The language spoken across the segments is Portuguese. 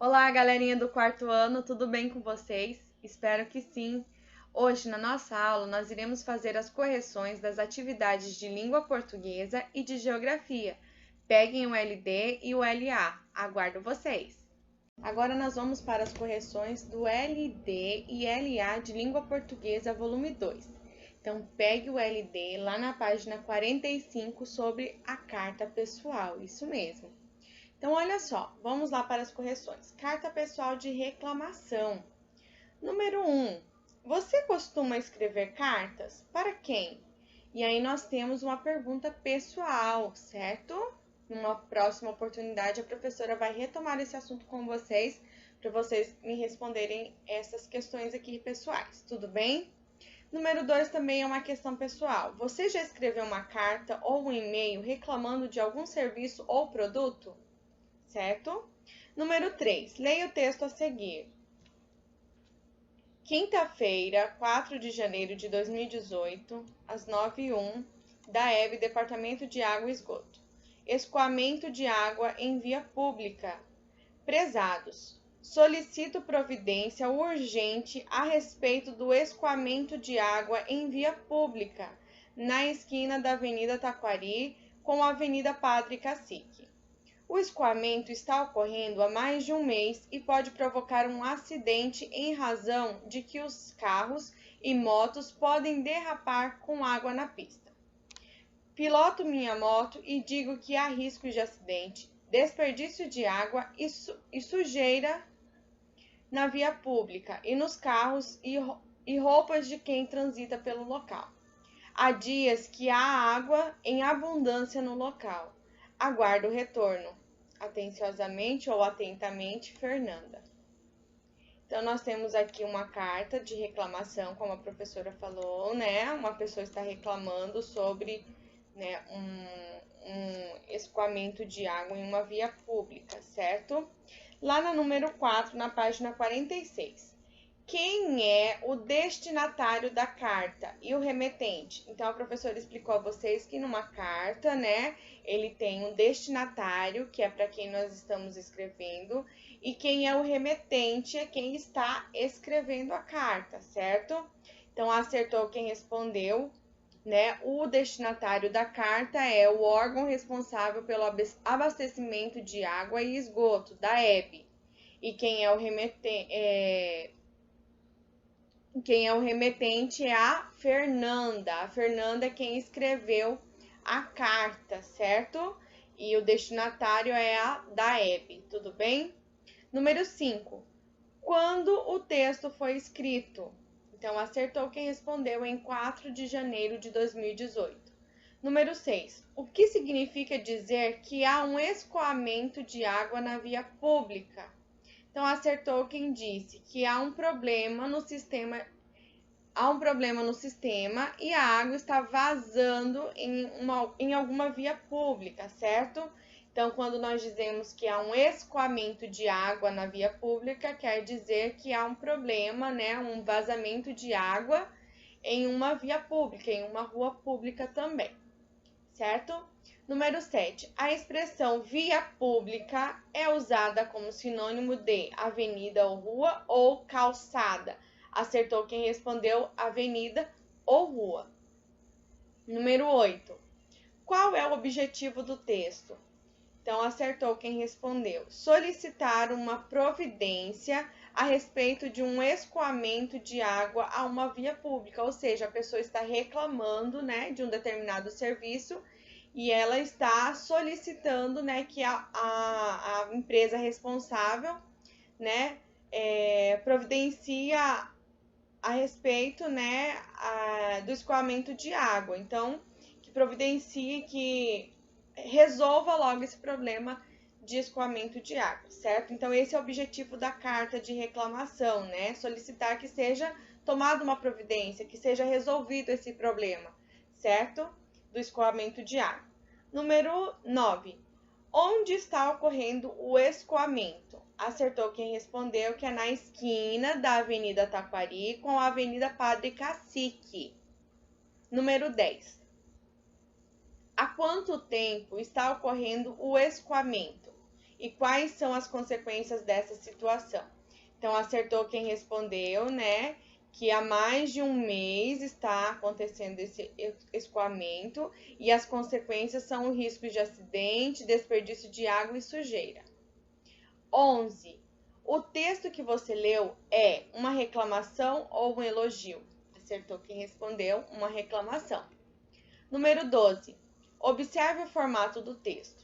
Olá, galerinha do quarto ano, tudo bem com vocês? Espero que sim. Hoje, na nossa aula, nós iremos fazer as correções das atividades de língua portuguesa e de geografia. Peguem o LD e o LA. Aguardo vocês! Agora nós vamos para as correções do LD e LA de língua portuguesa, volume 2. Então, pegue o LD lá na página 45 sobre a carta pessoal, isso mesmo. Então, olha só, vamos lá para as correções. Carta pessoal de reclamação. Número 1. Você costuma escrever cartas? Para quem? E aí nós temos uma pergunta pessoal, certo? Numa próxima oportunidade, a professora vai retomar esse assunto com vocês, para vocês me responderem essas questões aqui pessoais, tudo bem? Número 2 também é uma questão pessoal. Você já escreveu uma carta ou um e-mail reclamando de algum serviço ou produto? Certo? Número 3, leia o texto a seguir. Quinta-feira, 4 de janeiro de 2018, às 9h01, DAEB, Departamento de Água e Esgoto. Escoamento de água em via pública. Prezados, solicito providência urgente a respeito do escoamento de água em via pública, na esquina da Avenida Taquari com a Avenida Padre Cacique. O escoamento está ocorrendo há mais de um mês e pode provocar um acidente em razão de que os carros e motos podem derrapar com água na pista. Piloto minha moto e digo que há risco de acidente, desperdício de água e sujeira na via pública e nos carros e roupas de quem transita pelo local. Há dias que há água em abundância no local. Aguardo o retorno. Atenciosamente ou atentamente, Fernanda. Então, nós temos aqui uma carta de reclamação, como a professora falou, né? Uma pessoa está reclamando sobre, né, um escoamento de água em uma via pública, certo? Lá na número 4, na página 46. Quem é o destinatário da carta e o remetente? Então, a professora explicou a vocês que numa carta, né, ele tem um destinatário, que é para quem nós estamos escrevendo, e quem é o remetente é quem está escrevendo a carta, certo? Então, acertou quem respondeu, né? O destinatário da carta é o órgão responsável pelo abastecimento de água e esgoto, DAEB. E quem é o remetente é a Fernanda. A Fernanda é quem escreveu a carta, certo? E o destinatário é a DAEB, tudo bem? Número 5. Quando o texto foi escrito? Então, acertou quem respondeu em 4 de janeiro de 2018. Número 6. O que significa dizer que há um escoamento de água na via pública? Então, acertou quem disse que há um problema no sistema e a água está vazando em alguma via pública, certo? Então, quando nós dizemos que há um escoamento de água na via pública, quer dizer que há um problema, né? Um vazamento de água em uma via pública, em uma rua pública também, certo? Número 7. A expressão via pública é usada como sinônimo de avenida ou rua ou calçada. Acertou quem respondeu avenida ou rua. Número 8. Qual é o objetivo do texto? Então, acertou quem respondeu. Solicitar uma providência a respeito de um escoamento de água a uma via pública. Ou seja, a pessoa está reclamando, né, de um determinado serviço e ela está solicitando, né, que a empresa responsável, né, providencia a respeito, né, do escoamento de água. Então, que providencie, que resolva logo esse problema de escoamento de água, certo? Então, esse é o objetivo da carta de reclamação, né? Solicitar que seja tomada uma providência, que seja resolvido esse problema, certo? Do escoamento de água. Número 9. Onde está ocorrendo o escoamento? Acertou quem respondeu que é na esquina da Avenida Taquari com a Avenida Padre Cacique. Número 10. Há quanto tempo está ocorrendo o escoamento? e quais são as consequências dessa situação. Então, acertou quem respondeu, né? Que há mais de um mês está acontecendo esse escoamento e as consequências são o risco de acidente, desperdício de água e sujeira. 11. O texto que você leu é uma reclamação ou um elogio? Acertou quem respondeu, uma reclamação. Número 12. Observe o formato do texto.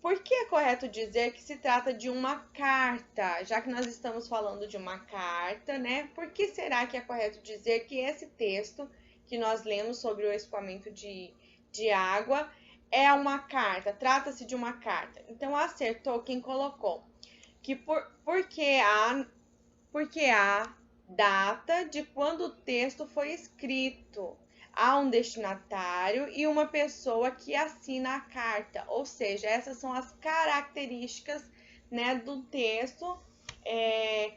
Por que é correto dizer que se trata de uma carta? Já que nós estamos falando de uma carta, né? Por que será que é correto dizer que esse texto que nós lemos sobre o escoamento de água é uma carta? Trata-se de uma carta. Então, acertou quem colocou que porque há data de quando o texto foi escrito. Há um destinatário e uma pessoa que assina a carta, ou seja, essas são as características, né, do texto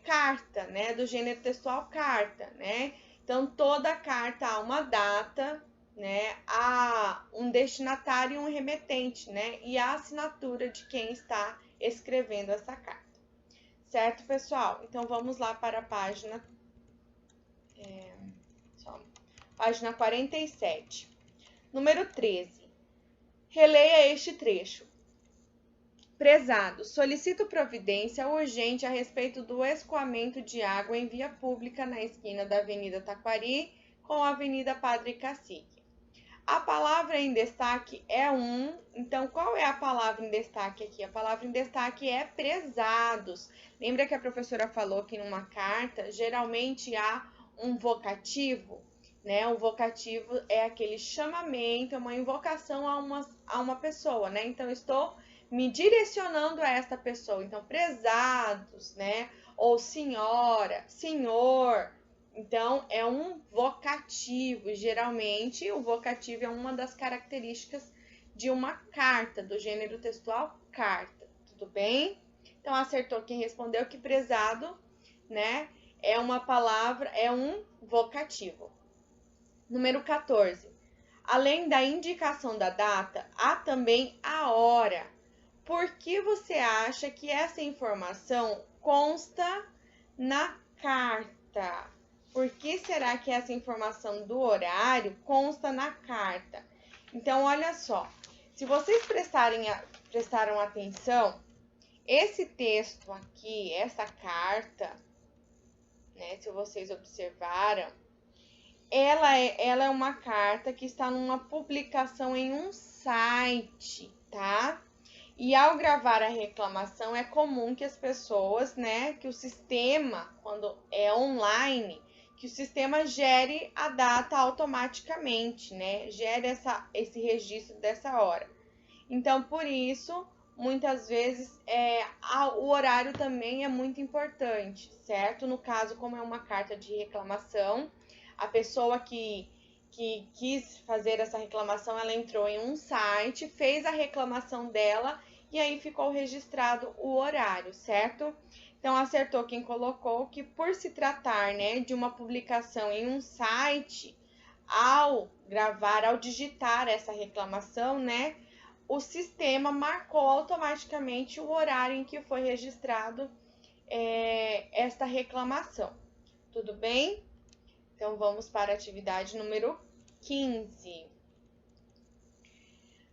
carta, né, do gênero textual carta, né? Então, toda carta há uma data, né, há um destinatário e um remetente, né, e a assinatura de quem está escrevendo essa carta. Certo, pessoal? Então, vamos lá para a página... Página 47. Número 13. Releia este trecho. Prezado, solicito providência urgente a respeito do escoamento de água em via pública na esquina da Avenida Taquari com a Avenida Padre Cacique. A palavra em destaque é então qual é a palavra em destaque aqui? A palavra em destaque é prezados. Lembra que a professora falou que numa carta geralmente há um vocativo? Né? O vocativo é aquele chamamento, é uma invocação a uma pessoa, né? Então, estou me direcionando a esta pessoa. Então, prezados, né? Ou senhora, senhor. Então, é um vocativo. Geralmente, o vocativo é uma das características de uma carta, do gênero textual carta. Tudo bem? Então, acertou quem respondeu que prezado, né? É uma palavra, é um vocativo. Número 14. Além da indicação da data, há também a hora. Por que você acha que essa informação consta na carta? Por que será que essa informação do horário consta na carta? Então, olha só. Se vocês prestaram atenção, esse texto aqui, essa carta, né, se vocês observaram, ela é uma carta que está numa publicação em um site, tá? E ao gravar a reclamação, é comum que as pessoas, né, que o sistema, quando é online, que o sistema gere a data automaticamente, né? Gere esse registro dessa hora. Então, por isso, muitas vezes, o horário também é muito importante, certo? No caso, como é uma carta de reclamação, a pessoa que quis fazer essa reclamação, ela entrou em um site, fez a reclamação dela e aí ficou registrado o horário, certo? Então, acertou quem colocou que por se tratar, né, de uma publicação em um site, ao digitar essa reclamação, né, o sistema marcou automaticamente o horário em que foi registrado esta reclamação. Tudo bem? Então, vamos para a atividade número 15.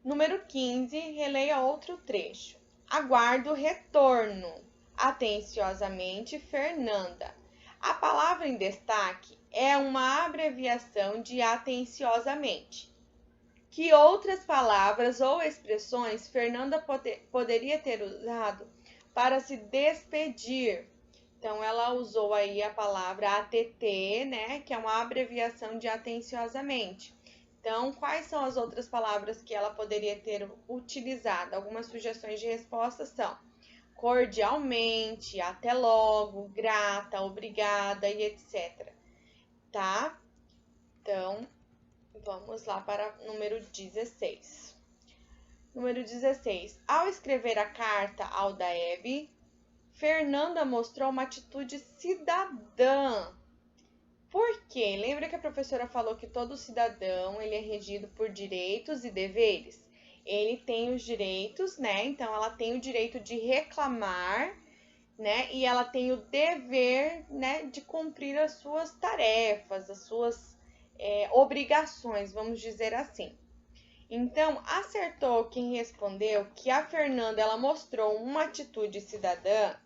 Número 15, releia outro trecho. Aguardo retorno. Atenciosamente, Fernanda. A palavra em destaque é uma abreviação de atenciosamente. Que outras palavras ou expressões Fernanda poderia ter usado para se despedir? Então, ela usou aí a palavra ATT, né, que é uma abreviação de atenciosamente. Então, quais são as outras palavras que ela poderia ter utilizado? Algumas sugestões de resposta são cordialmente, até logo, grata, obrigada e etc. Tá? Então, vamos lá para o número 16. Número 16. Ao escrever a carta ao Daeb, Fernanda mostrou uma atitude cidadã. Por quê? Lembra que a professora falou que todo cidadão ele é regido por direitos e deveres? ele tem os direitos, né? Então, ela tem o direito de reclamar, né? E ela tem o dever, né, de cumprir as suas tarefas, as suas obrigações, vamos dizer assim. Então, acertou quem respondeu que a Fernanda ela mostrou uma atitude cidadã,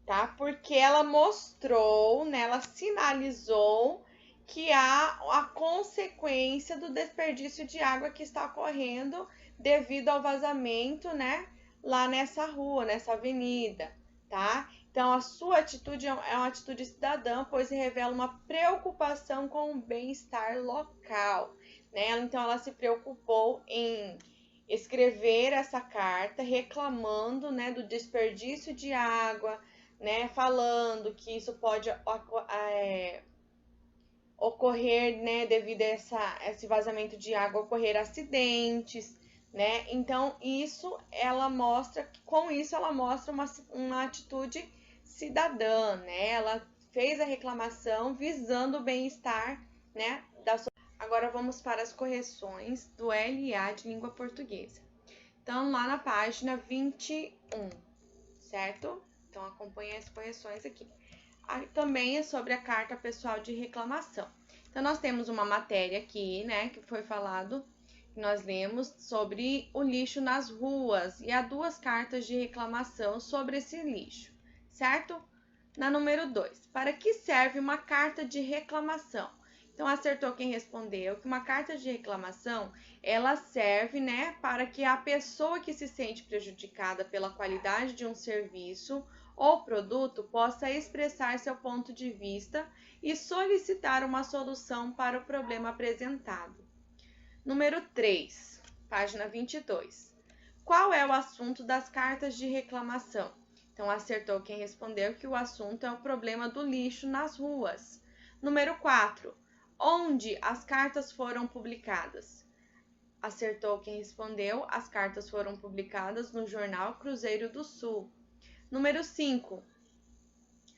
tá? Porque ela mostrou, né, ela sinalizou que há a consequência do desperdício de água que está ocorrendo devido ao vazamento, né, lá nessa rua, nessa avenida, tá? Então, a sua atitude é uma atitude cidadã, pois revela uma preocupação com o bem-estar local, né? Então, ela se preocupou em escrever essa carta reclamando, né, do desperdício de água, né, falando que isso pode ocorrer, né, devido a esse vazamento de água, ocorrer acidentes, né? Então, isso ela mostra, com isso ela mostra uma atitude cidadã, né? Ela fez a reclamação visando o bem-estar, né, da sua. Agora vamos para as correções do LA de língua portuguesa. Então, lá na página 21, certo? Então, acompanhe as correções aqui. Também é sobre a carta pessoal de reclamação. Então, nós temos uma matéria aqui, né, que foi falado, que nós lemos sobre o lixo nas ruas, e há 2 cartas de reclamação sobre esse lixo, certo? Na número 2, para que serve uma carta de reclamação? Então, acertou quem respondeu que uma carta de reclamação, ela serve, né, para que a pessoa que se sente prejudicada pela qualidade de um serviço ou produto possa expressar seu ponto de vista e solicitar uma solução para o problema apresentado. Número 3, página 22. Qual é o assunto das cartas de reclamação? Então, acertou quem respondeu que o assunto é o problema do lixo nas ruas. Número 4. Onde as cartas foram publicadas? Acertou quem respondeu, as cartas foram publicadas no jornal Cruzeiro do Sul. Número 5.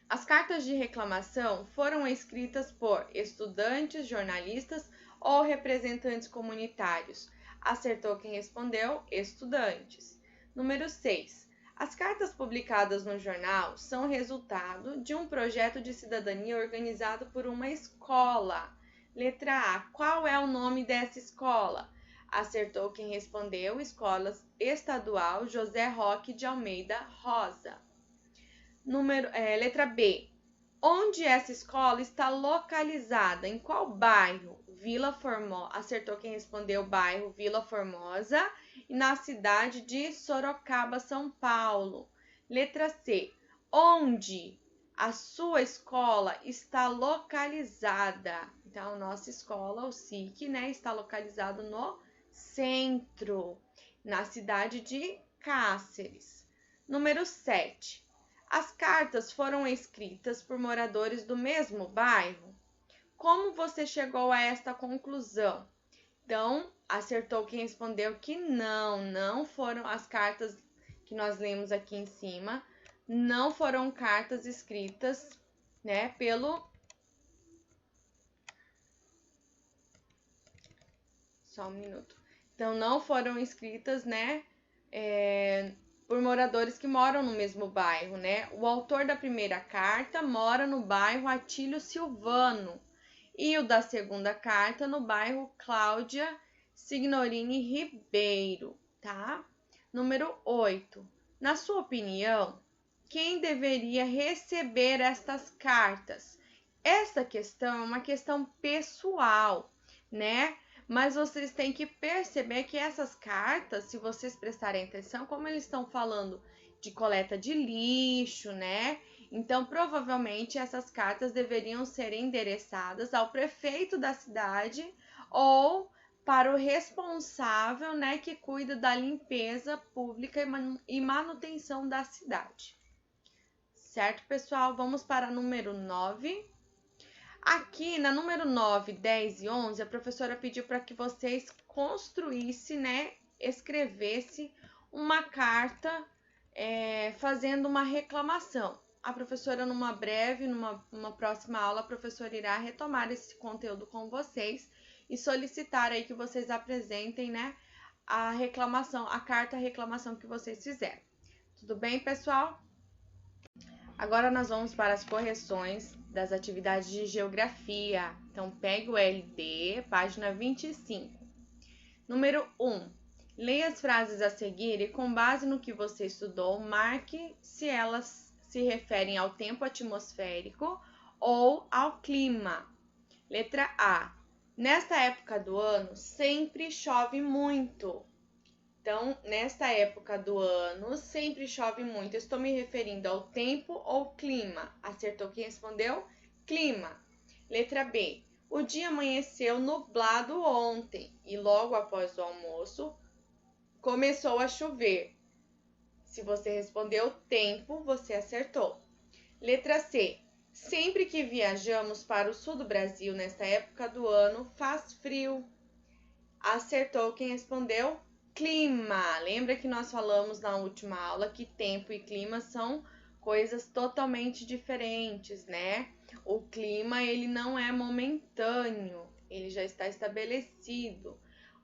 As cartas de reclamação foram escritas por estudantes, jornalistas ou representantes comunitários. Acertou quem respondeu, estudantes. Número 6. As cartas publicadas no jornal são resultado de um projeto de cidadania organizado por uma escola. Letra A. Qual é o nome dessa escola? Acertou quem respondeu, Escola Estadual José Roque de Almeida Rosa. Letra B. Onde essa escola está localizada? Em qual bairro? Vila Formosa. Acertou quem respondeu, bairro Vila Formosa, e na cidade de Sorocaba, São Paulo. Letra C. Onde a sua escola está localizada? Então, nossa escola, o SIC, né, está localizado no centro, na cidade de Cáceres. Número 7. As cartas foram escritas por moradores do mesmo bairro? Como você chegou a esta conclusão? Então, acertou quem respondeu que não foram as cartas que nós lemos aqui em cima, não foram cartas escritas, né, pelo... Só um minuto. Então, não foram escritas, né, por moradores que moram no mesmo bairro, né? O autor da primeira carta mora no bairro Atílio Silvano e o da segunda carta no bairro Cláudia Signorini Ribeiro, tá? Número 8. Na sua opinião, quem deveria receber estas cartas? Essa questão é uma questão pessoal, né? Mas vocês têm que perceber que essas cartas, se vocês prestarem atenção, como eles estão falando de coleta de lixo, né? Então, provavelmente, essas cartas deveriam ser endereçadas ao prefeito da cidade ou para o responsável, né, que cuida da limpeza pública e manutenção da cidade. Certo, pessoal? Vamos para número 9. Aqui, na número 9, 10 e 11, a professora pediu para que vocês construíssem, né, escrevesse uma carta fazendo uma reclamação. A professora, numa próxima aula, a professora irá retomar esse conteúdo com vocês e solicitar aí que vocês apresentem, né, a reclamação, a carta reclamação que vocês fizeram. Tudo bem, pessoal? Agora nós vamos para as correções das atividades de geografia. Então, pegue o LD, página 25. Número 1. Leia as frases a seguir e, com base no que você estudou, marque se elas se referem ao tempo atmosférico ou ao clima. Letra A. Nesta época do ano, sempre chove muito. Então, nesta época do ano, sempre chove muito. Estou me referindo ao tempo ou clima? Acertou quem respondeu? Clima. Letra B. O dia amanheceu nublado ontem e logo após o almoço começou a chover. Se você respondeu tempo, você acertou. Letra C. Sempre que viajamos para o sul do Brasil nesta época do ano, faz frio. Acertou quem respondeu clima. Lembra que nós falamos na última aula que tempo e clima são coisas totalmente diferentes, né? O clima, ele não é momentâneo, ele já está estabelecido.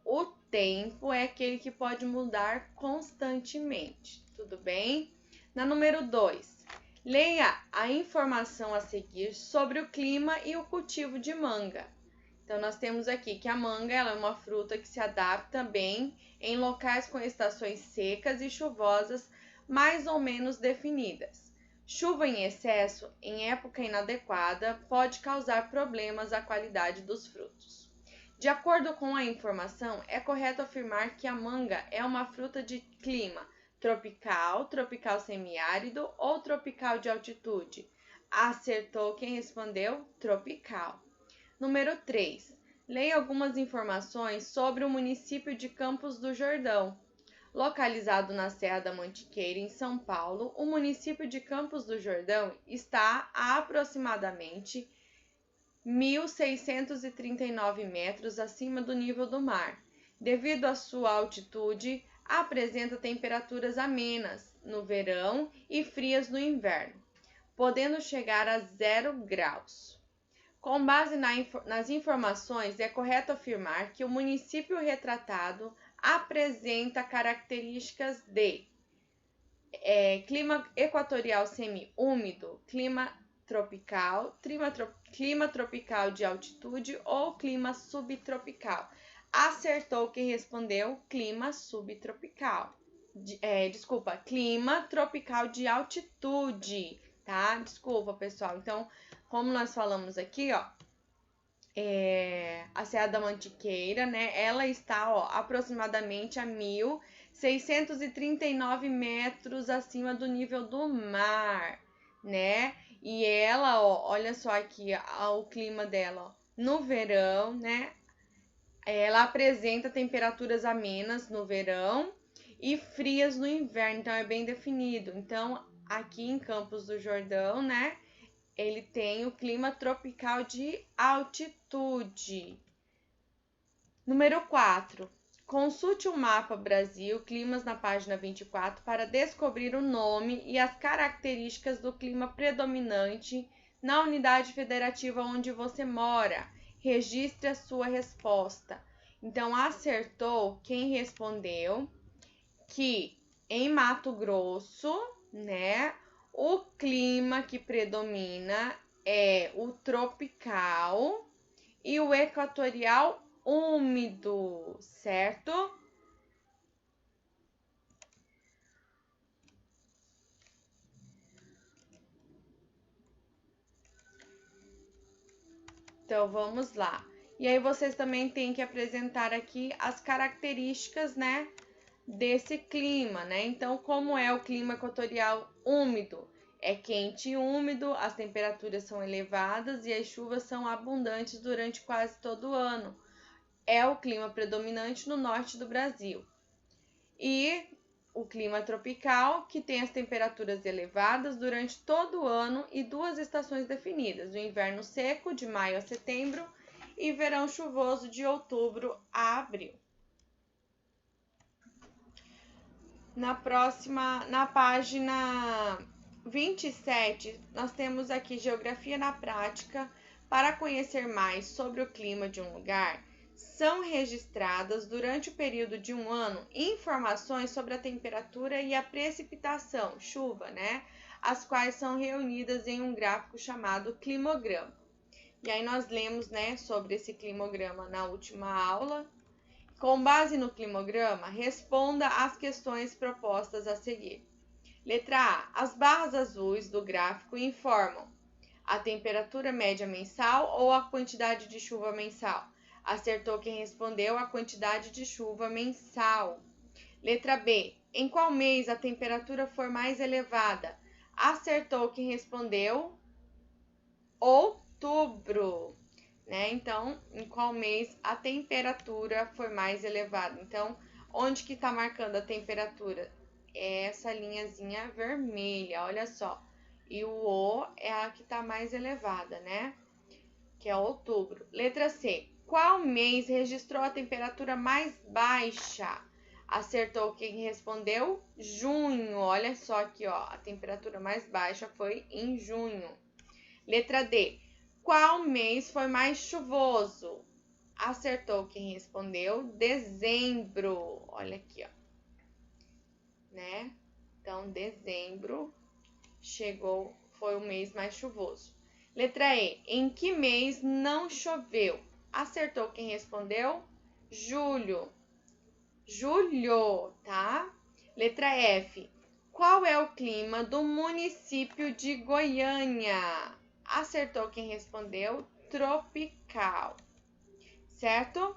O tempo é aquele que pode mudar constantemente, tudo bem? Na número 2, leia a informação a seguir sobre o clima e o cultivo de manga. Então, nós temos aqui que a manga ela é uma fruta que se adapta bem em locais com estações secas e chuvosas mais ou menos definidas. Chuva em excesso, em época inadequada, pode causar problemas à qualidade dos frutos. De acordo com a informação, é correto afirmar que a manga é uma fruta de clima tropical, tropical semiárido ou tropical de altitude. Acertou quem respondeu tropical. Número 3. Leia algumas informações sobre o município de Campos do Jordão. Localizado na Serra da Mantiqueira, em São Paulo, o município de Campos do Jordão está a aproximadamente 1.639 metros acima do nível do mar. Devido à sua altitude, apresenta temperaturas amenas no verão e frias no inverno, podendo chegar a 0 graus. Com base nas informações, é correto afirmar que o município retratado apresenta características de clima equatorial semi-úmido, clima tropical, clima tropical de altitude ou clima subtropical. Acertou quem respondeu clima subtropical. Clima tropical de altitude, tá? Desculpa, pessoal. Então, como nós falamos aqui, ó, a Serra da Mantiqueira, né? Ela está, ó, aproximadamente a 1.639 metros acima do nível do mar, né? E ela, ó, olha só aqui o clima dela, ó, no verão, né? Ela apresenta temperaturas amenas no verão e frias no inverno, então é bem definido. Então, aqui em Campos do Jordão, né? Ele tem o clima tropical de altitude. Número 4. Consulte o mapa Brasil Climas na página 24 para descobrir o nome e as características do clima predominante na unidade federativa onde você mora. Registre a sua resposta. Então, acertou quem respondeu que em Mato Grosso, né? O clima que predomina é o tropical e o equatorial úmido, certo? Então, vamos lá. E aí, vocês também têm que apresentar aqui as características, né, desse clima, né? Então, como é o clima equatorial úmido? É quente e úmido, as temperaturas são elevadas e as chuvas são abundantes durante quase todo o ano. É o clima predominante no norte do Brasil. E o clima tropical, que tem as temperaturas elevadas durante todo o ano e duas estações definidas: o inverno seco, de maio a setembro, e verão chuvoso, de outubro a abril. Na página 27, nós temos aqui Geografia na Prática. Para conhecer mais sobre o clima de um lugar, são registradas durante o período de um ano informações sobre a temperatura e a precipitação, chuva, né? As quais são reunidas em um gráfico chamado climograma. E aí nós lemos, né, sobre esse climograma na última aula. Com base no climograma, responda às questões propostas a seguir. Letra A. As barras azuis do gráfico informam a temperatura média mensal ou a quantidade de chuva mensal? Acertou quem respondeu a quantidade de chuva mensal. Letra B. Em qual mês a temperatura for mais elevada? Acertou quem respondeu outubro, né? Então, em qual mês a temperatura for mais elevada? Então, onde que está marcando a temperatura? É essa linhazinha vermelha, olha só. E o O é a que está mais elevada, né? Que é outubro. Letra C. Qual mês registrou a temperatura mais baixa? Acertou quem respondeu junho. Olha só aqui, ó. A temperatura mais baixa foi em junho. Letra D. Qual mês foi mais chuvoso? Acertou quem respondeu dezembro. Olha aqui, ó. Né? Então, dezembro foi o mês mais chuvoso. Letra E. Em que mês não choveu? Acertou quem respondeu? Julho. Julho, tá? Letra F. Qual é o clima do município de Goiânia? Acertou quem respondeu? Tropical. Certo?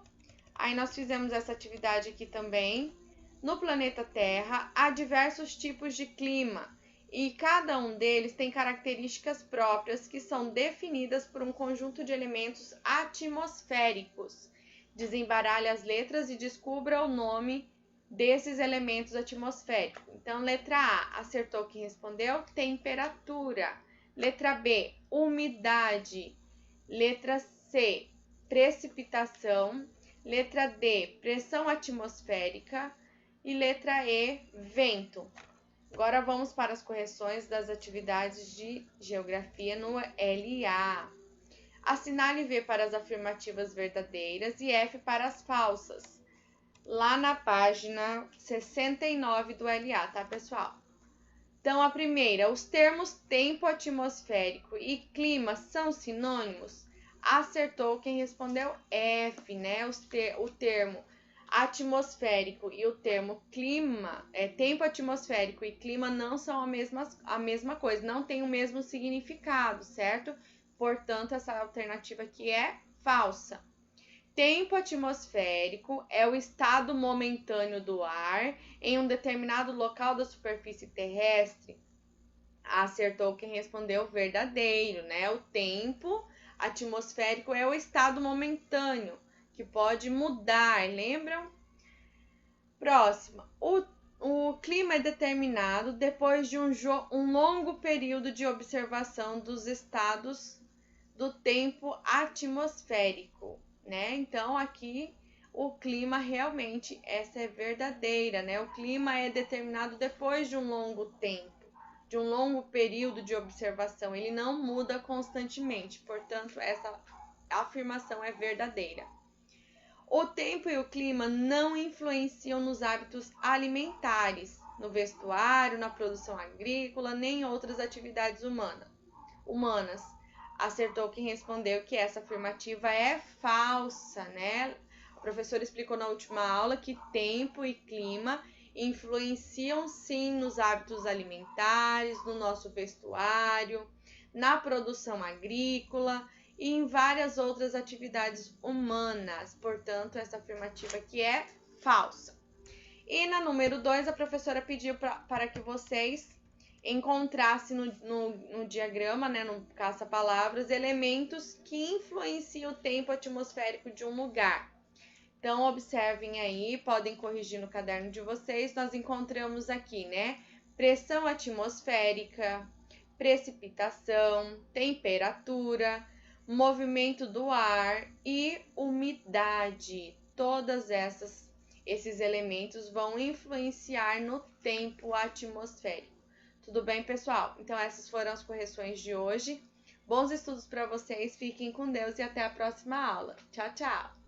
Aí nós fizemos essa atividade aqui também. No planeta Terra, há diversos tipos de clima e cada um deles tem características próprias que são definidas por um conjunto de elementos atmosféricos. Desembaralhe as letras e descubra o nome desses elementos atmosféricos. Então, letra A, acertou quem respondeu? Temperatura. Letra B, umidade. Letra C, precipitação. Letra D, pressão atmosférica. E letra E, vento. Agora vamos para as correções das atividades de geografia no LA. Assinale V para as afirmativas verdadeiras e F para as falsas. Lá na página 69 do LA, tá, pessoal? Então, a primeira, os termos tempo atmosférico e clima são sinônimos? Acertou quem respondeu F, né? O termo atmosférico e o termo clima, tempo atmosférico e clima não são a mesma coisa, não tem o mesmo significado, certo? Portanto, essa alternativa aqui é falsa. Tempo atmosférico é o estado momentâneo do ar em um determinado local da superfície terrestre. Acertou quem respondeu verdadeiro, né? O tempo atmosférico é o estado momentâneo, que pode mudar, lembram? Próxima. O clima é determinado depois de um longo período de observação dos estados do tempo atmosférico, né? Então, aqui o clima realmente, essa é verdadeira, né? O clima é determinado depois de um longo tempo, de um longo período de observação. Ele não muda constantemente, portanto, essa afirmação é verdadeira. O tempo e o clima não influenciam nos hábitos alimentares, no vestuário, na produção agrícola, nem em outras atividades humanas. Acertou quem respondeu que essa afirmativa é falsa, né? A professora explicou na última aula que tempo e clima influenciam sim nos hábitos alimentares, no nosso vestuário, na produção agrícola e em várias outras atividades humanas. Portanto, essa afirmativa aqui é falsa. E na número 2, a professora pediu para que vocês encontrassem no diagrama, né, no caça-palavras, elementos que influenciam o tempo atmosférico de um lugar. Então, observem aí, podem corrigir no caderno de vocês. Nós encontramos aqui, né, pressão atmosférica, precipitação, temperatura, movimento do ar e umidade. Todas esses elementos vão influenciar no tempo atmosférico. Tudo bem, pessoal? Então, essas foram as correções de hoje. Bons estudos para vocês, fiquem com Deus e até a próxima aula. Tchau, tchau!